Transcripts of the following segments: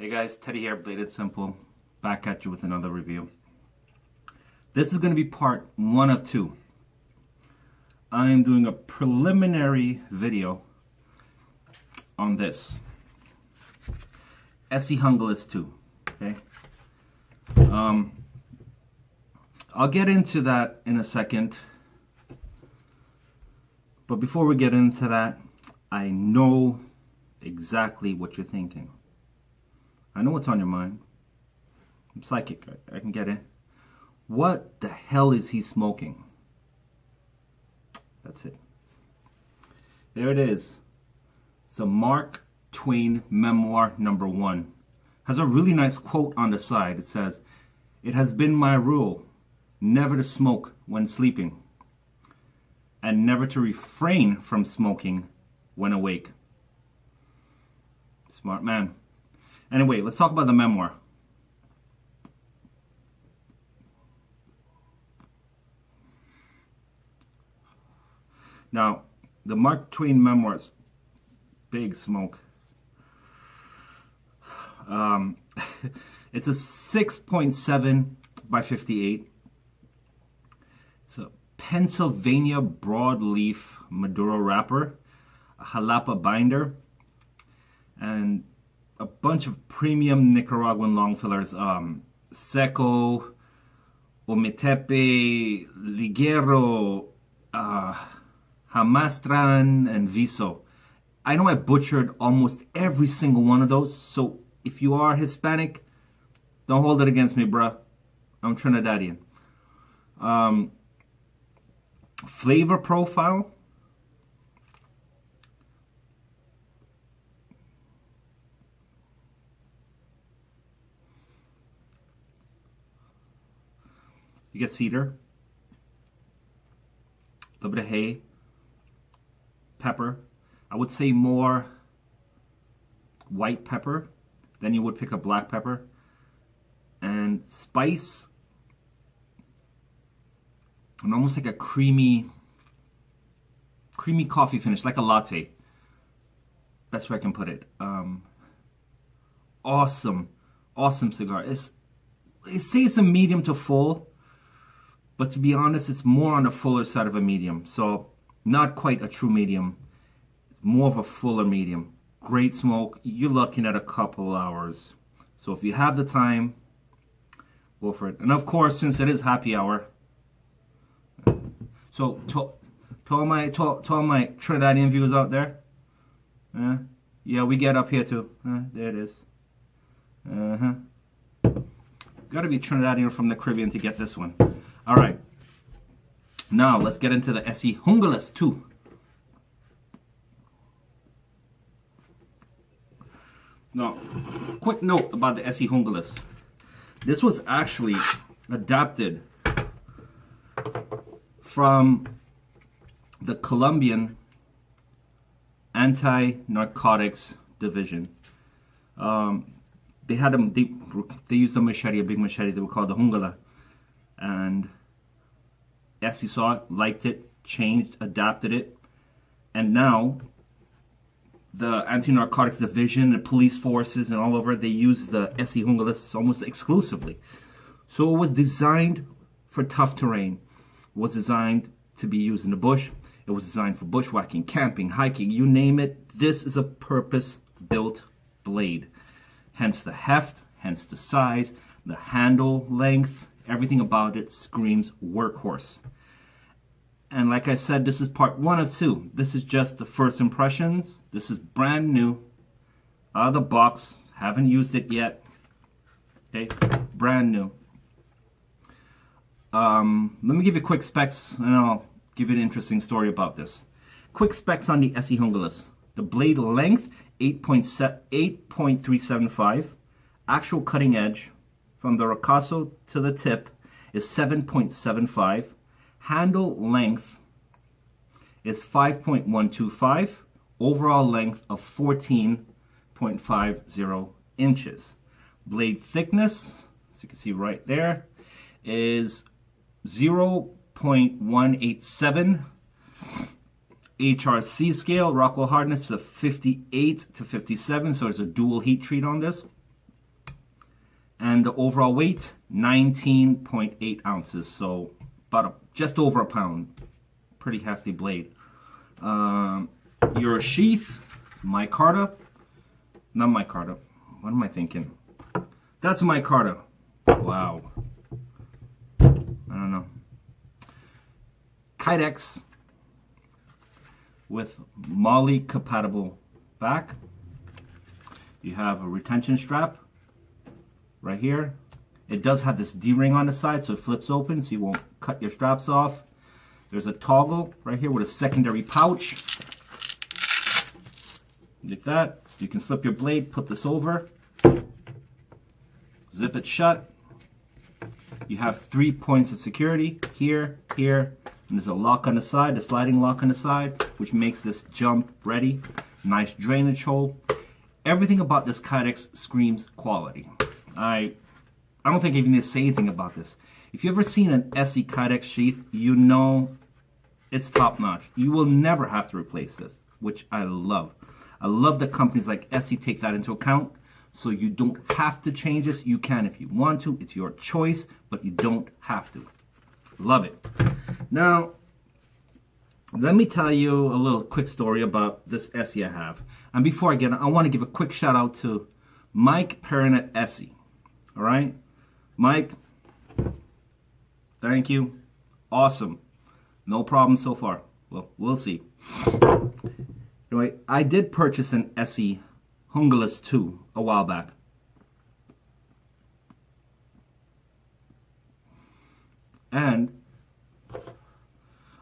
Hey guys, Teddy here, Bladed Simple, back at you with another review. This is going to be part 1 of 2. I'm doing a preliminary video on this. Junglas 2, okay? I'll get into that in a second. But before we get into that, I know exactly what you're thinking. I know what's on your mind. I'm psychic. I can get it. What the hell is he smoking? That's it. There it is. It's a Mark Twain memoir #1. Has a really nice quote on the side. It says, "It has been my rule never to smoke when sleeping, and never to refrain from smoking when awake." Smart man. Anyway, let's talk about the memoir. Now, the Mark Twain memoirs, big smoke. It's a 6.7 by 58. It's a Pennsylvania broadleaf Maduro wrapper, a jalapa binder, and a bunch of premium Nicaraguan long fillers, Seco, Ometepe, Liguero, Jamastran, and Viso. I know I butchered almost every single one of those, so if you are Hispanic, don't hold it against me, bruh. I'm Trinidadian. Flavor profile. You get cedar, a little bit of hay, pepper. I would say more white pepper than you would pick up black pepper. And spice, and almost like a creamy coffee finish, like a latte. Best way I can put it. Awesome cigar. It says a medium to full. But to be honest, it's more on the fuller side of a medium. So not quite a true medium. It's more of a fuller medium. Great smoke. You're looking at a couple hours. So if you have the time, go for it. And of course, since it is happy hour. So to all my Trinidadian viewers out there. Yeah, we get up here too. There it is. Gotta be Trinidadian from the Caribbean to get this one. All right, now let's get into the Junglas 2. Now, quick note about the Junglas. This was actually adapted from the Colombian Anti-Narcotics Division. They had them. They used a machete, a big machete. They were called the Jungla. And Essie saw it, liked it, changed, adapted it, and now the Anti-Narcotics Division, the police forces, and all over, they use the Junglas almost exclusively. So it was designed for tough terrain. It was designed to be used in the bush. It was designed for bushwhacking, camping, hiking, you name it. This is a purpose-built blade. Hence the heft, hence the size, the handle length. Everything about it screams workhorse. And like I said, this is part 1 of 2. This is just the first impressions. This is brand new, out of the box. Haven't used it yet. Okay, brand new. Let me give you quick specs, and I'll give you an interesting story about this. Quick specs on the Junglas. The blade length, 8.375. Actual cutting edge, from the ricasso to the tip, is 7.75. Handle length is 5.125. Overall length of 14.50 inches. Blade thickness, as you can see right there, is 0.187. HRC scale, Rockwell hardness of 58 to 57, so there's a dual heat treat on this. And the overall weight, 19.8 ounces. So about just over a pound. Pretty hefty blade. Your sheath, micarta. Not micarta. What am I thinking? That's micarta. Wow. I don't know. Kydex with Molly compatible back. You have a retention strap right here. It does have this D-ring on the side, so it flips open so you won't cut your straps off. There's a toggle right here with a secondary pouch. Like that. You can slip your blade, put this over, zip it shut. You have 3 points of security, here, here, and there's a lock on the side, a sliding lock on the side, which makes this jump ready. Nice drainage hole. Everything about this Kydex screams quality. I don't think I even need to say anything about this. If you've ever seen an SE Kydex sheath, you know it's top notch. You will never have to replace this, which I love. I love that companies like SE take that into account, so you don't have to change this. You can if you want to. It's your choice, but you don't have to. Love it. Now, let me tell you a little quick story about this SE I have. And before I get on, I want to give a quick shout out to Mike Perrin at SE. All right? Mike, thank you. Awesome. No problem so far. Well, we'll see. Anyway, I did purchase an SE Junglas 2 a while back. And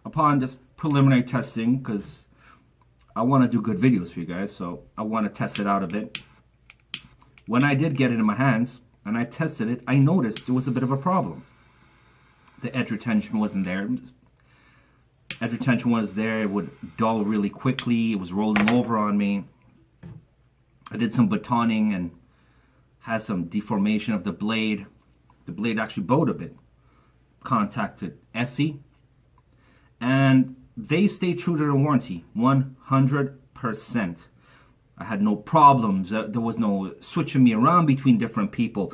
upon this preliminary testing, because I want to do good videos for you guys, so I want to test it out a bit. When I did get it in my hands and I tested it, I noticed there was a bit of a problem. The edge retention wasn't there. Edge retention was there. It would dull really quickly. It was rolling over on me. I did some batoning and had some deformation of the blade. The blade actually bowed a bit. Contacted SE, and they stayed true to their warranty, 100%. I had no problems. There was no switching me around between different people.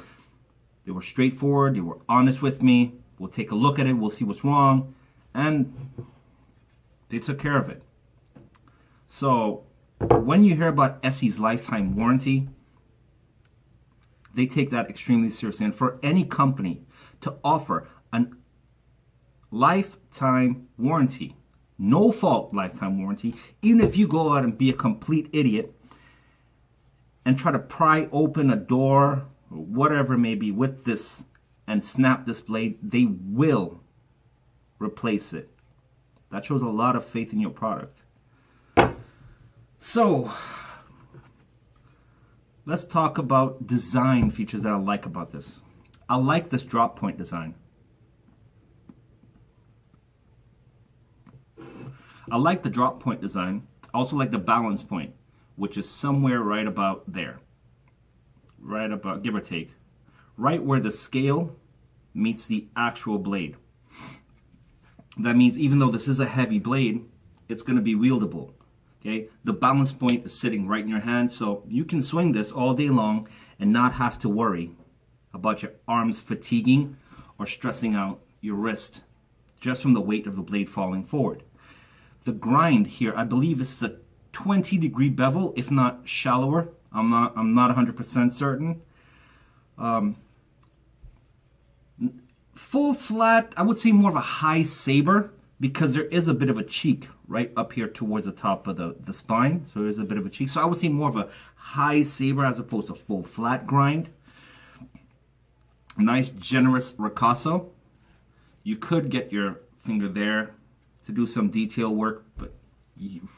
They were straightforward. They were honest with me. We'll take a look at it. We'll see what's wrong. And they took care of it. So when you hear about SE's lifetime warranty, they take that extremely seriously. And for any company to offer an lifetime warranty, no fault lifetime warranty, even if you go out and be a complete idiot and try to pry open a door or whatever it may be with this and snap this blade, they will replace it. That shows a lot of faith in your product. So let's talk about design features that I like about this. I like this drop point design. I like the drop point design. I also like the balance point, which is somewhere right about there. Right about, give or take. Right where the scale meets the actual blade. That means even though this is a heavy blade, it's going to be wieldable. Okay? The balance point is sitting right in your hand, so you can swing this all day long and not have to worry about your arms fatiguing or stressing out your wrist just from the weight of the blade falling forward. The grind here, I believe this is a 20-degree bevel, if not shallower. I'm not 100% certain. Full flat, I would say more of a high saber, because there is a bit of a cheek right up here towards the top of the spine. So there's a bit of a cheek. So I would say more of a high saber as opposed to full flat grind. Nice generous ricasso. You could get your finger there to do some detail work, but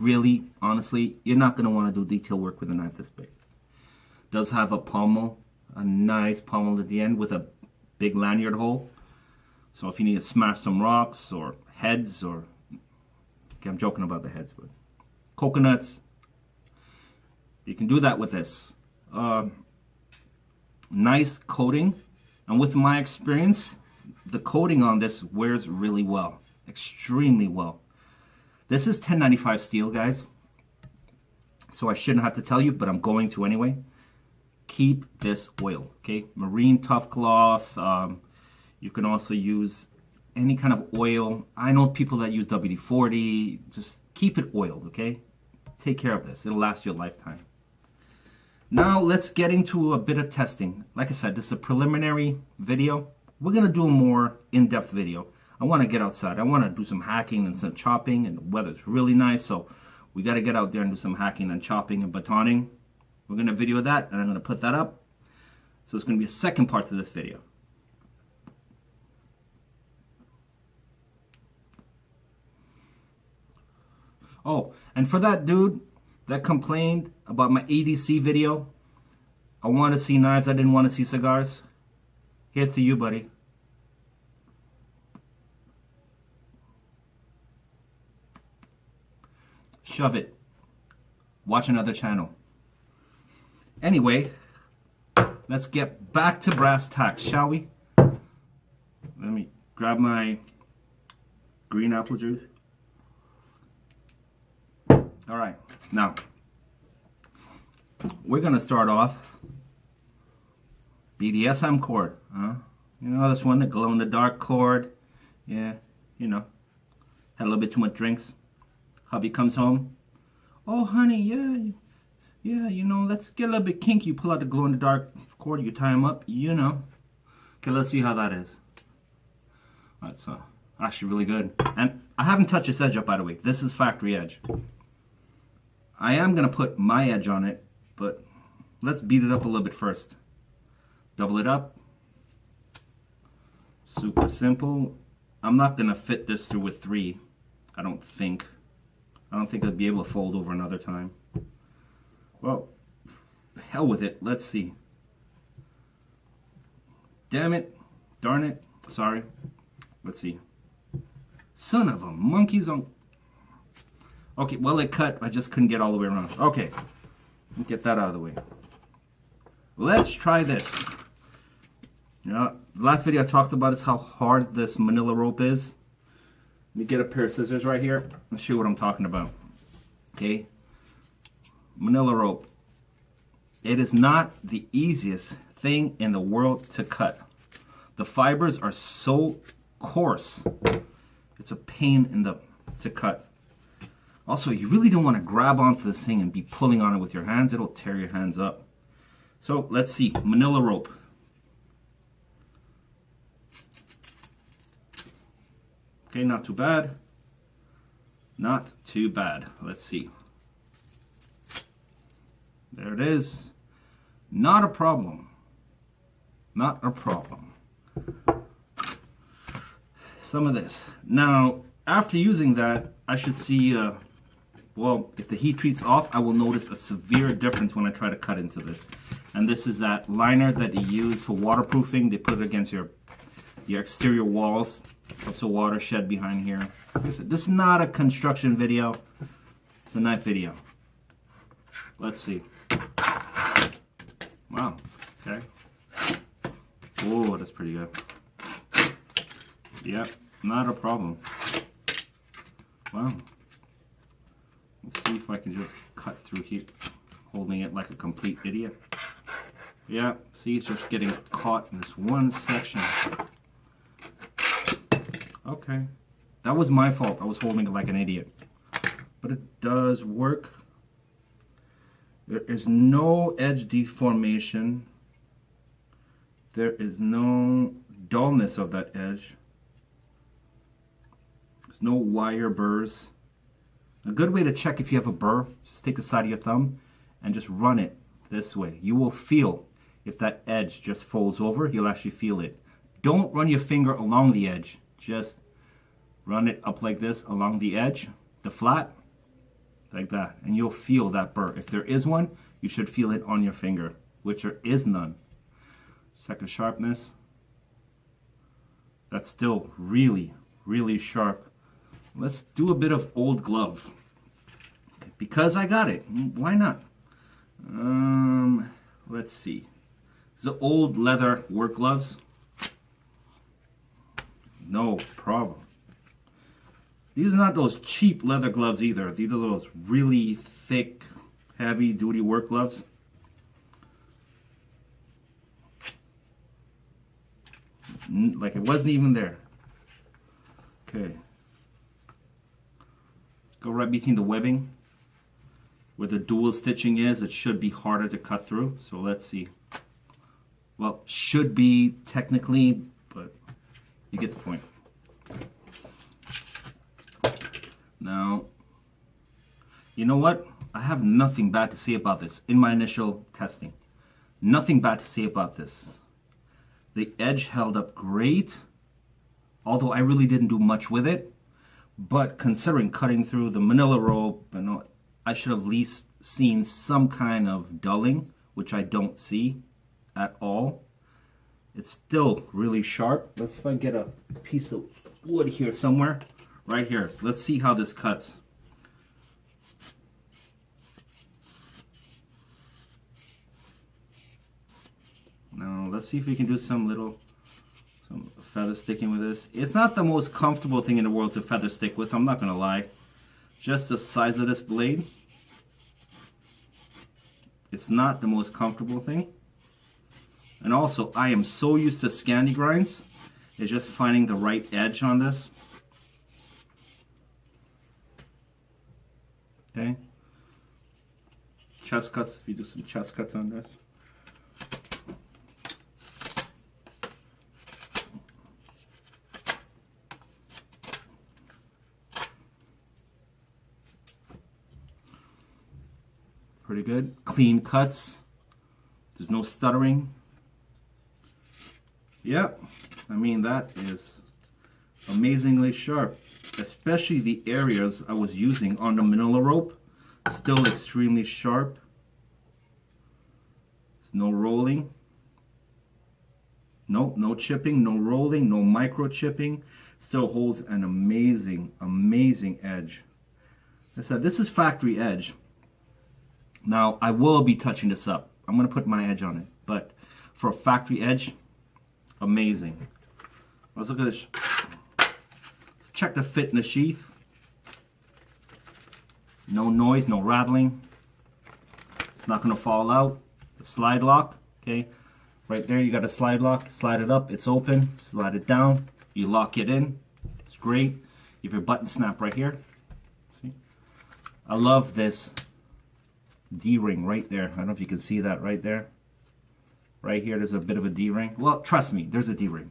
really, honestly, you're not going to want to do detail work with a knife this big. Does have a pommel, a nice pommel at the end with a big lanyard hole. So if you need to smash some rocks or heads, or okay, I'm joking about the heads, but coconuts, you can do that with this. Nice coating, and with my experience, the coating on this wears really well, extremely well. This is 1095 steel, guys, so I shouldn't have to tell you, but I'm going to anyway. keep this oil, okay? Marine tough cloth. You can also use any kind of oil. I know people that use WD-40. Just keep it oiled, okay? Take care of this. It'll last you a lifetime. Now let's get into a bit of testing. Like I said, this is a preliminary video. We're gonna do a more in-depth video. I wanna get outside. I wanna do some hacking and some chopping, and the weather's really nice, so we gotta get out there and do some hacking and chopping and batoning. We're gonna video that, and I'm gonna put that up. So it's gonna be a second part to this video. Oh, and for that dude that complained about my ADC video, I want to see knives, I didn't want to see cigars. Here's to you, buddy. Shove it. Watch another channel. Anyway, let's get back to brass tacks, shall we? Let me grab my green apple juice. All right, now we're gonna start off BDSM cord, huh? You know this one, the glow in the dark cord. Yeah, you know, had a little bit too much drinks. Hubby comes home. Oh, honey, yeah, you know, let's get a little bit kinky. You pull out the glow in the dark cord, you tie him up, you know. Okay, let's see how that is. That's actually really good. And I haven't touched this edge up, by the way. This is factory edge. I am going to put my edge on it, but let's beat it up a little bit first. Double it up. Super simple. I'm not going to fit this through with 3. I don't think I'd be able to fold over another time. Well, hell with it. Let's see. Damn it. Darn it. Sorry. Let's see. Son of a monkey's on... Okay, well it cut, I just couldn't get all the way around. Okay, get that out of the way. Let's try this. You know, the last video I talked about is how hard this manila rope is. Let me get a pair of scissors right here. Let's show you what I'm talking about. Okay, manila rope. It is not the easiest thing in the world to cut. The fibers are so coarse. It's a pain in the to cut. Also, you really don't want to grab onto this thing and be pulling on it with your hands. It'll tear your hands up. So, let's see. Manila rope. Okay, not too bad. Not too bad. Let's see. There it is. Not a problem. Not a problem. Some of this. Now, after using that, I should see... well, if the heat treats off, I will notice a severe difference when I try to cut into this. And this is that liner that you use for waterproofing. They put it against your exterior walls. Helps the water shed behind here. Like I said, this is not a construction video. It's a knife video. Let's see. Wow. Okay. Oh, that's pretty good. Yep, not a problem. Wow. Let's see if I can just cut through here, holding it like a complete idiot. Yeah, see, it's just getting caught in this one section. Okay, that was my fault. I was holding it like an idiot. But it does work. There is no edge deformation. There is no dullness of that edge. There's no wire burrs. A good way to check if you have a burr, just take the side of your thumb and just run it this way. You will feel if that edge just folds over, you'll actually feel it. Don't run your finger along the edge. Just run it up like this along the edge, the flat, like that. And you'll feel that burr. If there is one, you should feel it on your finger, which there is none. Check the sharpness. That's still really, really sharp. Let's do a bit of old glove. Because I got it. Why not? Let's see. These are old leather work gloves. No problem. These are not those cheap leather gloves either. These are those really thick, heavy duty work gloves. like it wasn't even there. Okay. Go right between the webbing. Where the dual stitching is, it should be harder to cut through. So let's see. Well, should be technically, but you get the point. Now, you know what? I have nothing bad to say about this in my initial testing. Nothing bad to say about this. The edge held up great, although I really didn't do much with it. But considering cutting through the manila rope, I should have at least seen some kind of dulling, which I don't see at all. It's still really sharp. Let's see if I get a piece of wood here somewhere. Right here. Let's see how this cuts. Now, let's see if we can do some feather sticking with this. It's not the most comfortable thing in the world to feather stick with, I'm not going to lie. Just the size of this blade. It's not the most comfortable thing. And also, I am so used to Scandi grinds. It's just finding the right edge on this. Okay. Chest cuts, if you do some chest cuts on this. Pretty good. Clean cuts. There's no stuttering. Yep. I mean, that is amazingly sharp. Especially the areas I was using on the manila rope. Still extremely sharp. No rolling. Nope, no chipping, no rolling, no micro chipping. Still holds an amazing, amazing edge. Like I said, this is factory edge. Now, I will be touching this up. I'm going to put my edge on it. But for a factory edge, amazing. Let's look at this. Check the fit in the sheath. No noise, no rattling. It's not going to fall out. The slide lock, okay? Right there, you got a slide lock. Slide it up, it's open. Slide it down. You lock it in. It's great. You have your button snap right here. See? I love this D-ring right there. I don't know if you can see that right there. Right here, there's a bit of a D-ring. Well, trust me, there's a D-ring.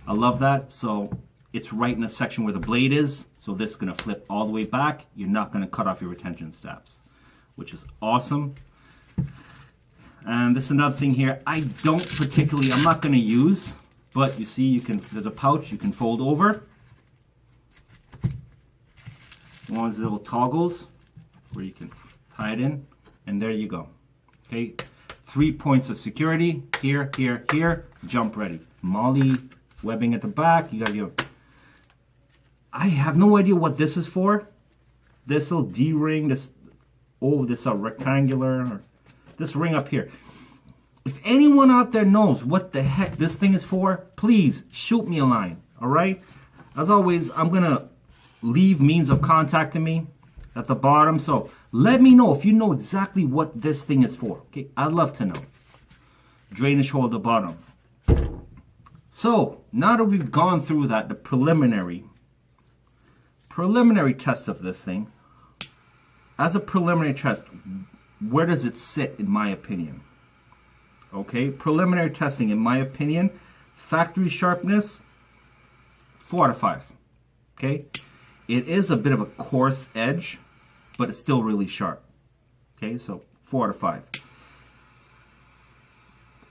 I love that. So it's right in the section where the blade is. So this is going to flip all the way back. You're not going to cut off your retention straps, which is awesome. And this is another thing here. I don't particularly, I'm not going to use, but you see, you can, there's a pouch you can fold over. One of these little toggles where you can tie it in, and there you go. Okay, 3 points of security, here, here, here, jump ready. Molly webbing at the back, you got your, I have no idea what this is for. This little D-ring, this, oh, this is a rectangular, or this ring up here. If anyone out there knows what the heck this thing is for, please shoot me a line, all right? As always, I'm gonna leave means of contacting me at the bottom, so let me know if you know exactly what this thing is for, okay? I'd love to know. Drainage hole at the bottom. So, now that we've gone through that, the preliminary test of this thing, as a preliminary test, where does it sit in my opinion? Okay, preliminary testing in my opinion, factory sharpness, 4 out of 5. Okay, it is a bit of a coarse edge, but it's still really sharp. Okay, so 4 out of 5.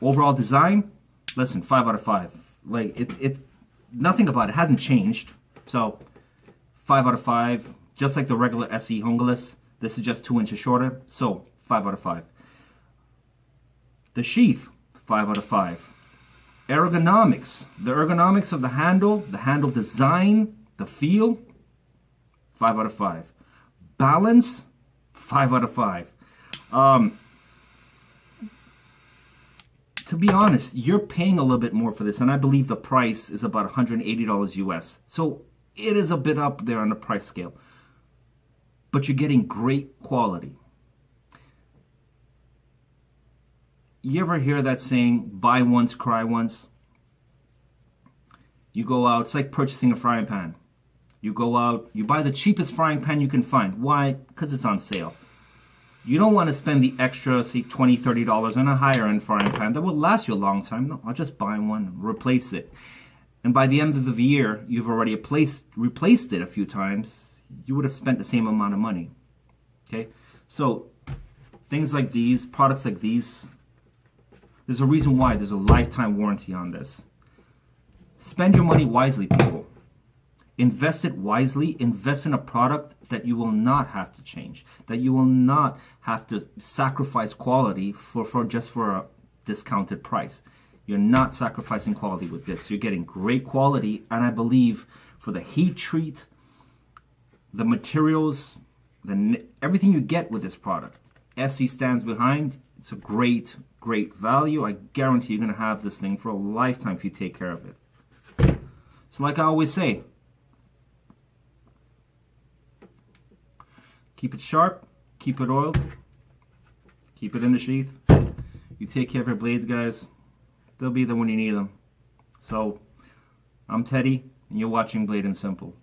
Overall design, listen, 5 out of 5. Like it nothing about it hasn't changed. So 5 out of 5, just like the regular SE Junglas. This is just 2 inches shorter, so 5 out of 5. The sheath, 5 out of 5. Ergonomics, the ergonomics of the handle design, the feel, 5 out of 5. Balance, 5 out of 5. To be honest, you're paying a little bit more for this, and I believe the price is about $180 US. So it is a bit up there on the price scale. But you're getting great quality. You ever hear that saying, buy once, cry once? You go out, it's like purchasing a frying pan. You go out, you buy the cheapest frying pan you can find. Why? Because it's on sale. You don't want to spend the extra, say, $20, $30 on a higher end frying pan that will last you a long time. No, I'll just buy one, replace it. And by the end of the year, you've already replaced it a few times. You would have spent the same amount of money. Okay? So, things like these, products like these, there's a reason why there's a lifetime warranty on this. Spend your money wisely, people. Invest it wisely. Invest in a product that you will not have to change, that you will not have to sacrifice quality for just for a discounted price. You're not sacrificing quality with this. You're getting great quality, and I believe for the heat treat, the materials, everything you get with this product, SC stands behind. It's a great, great value. I guarantee you're going to have this thing for a lifetime if you take care of it. So like I always say, keep it sharp, keep it oiled, keep it in the sheath. You take care of your blades, guys. They'll be there when you need them. So, I'm Teddy, and you're watching Blade and Simple.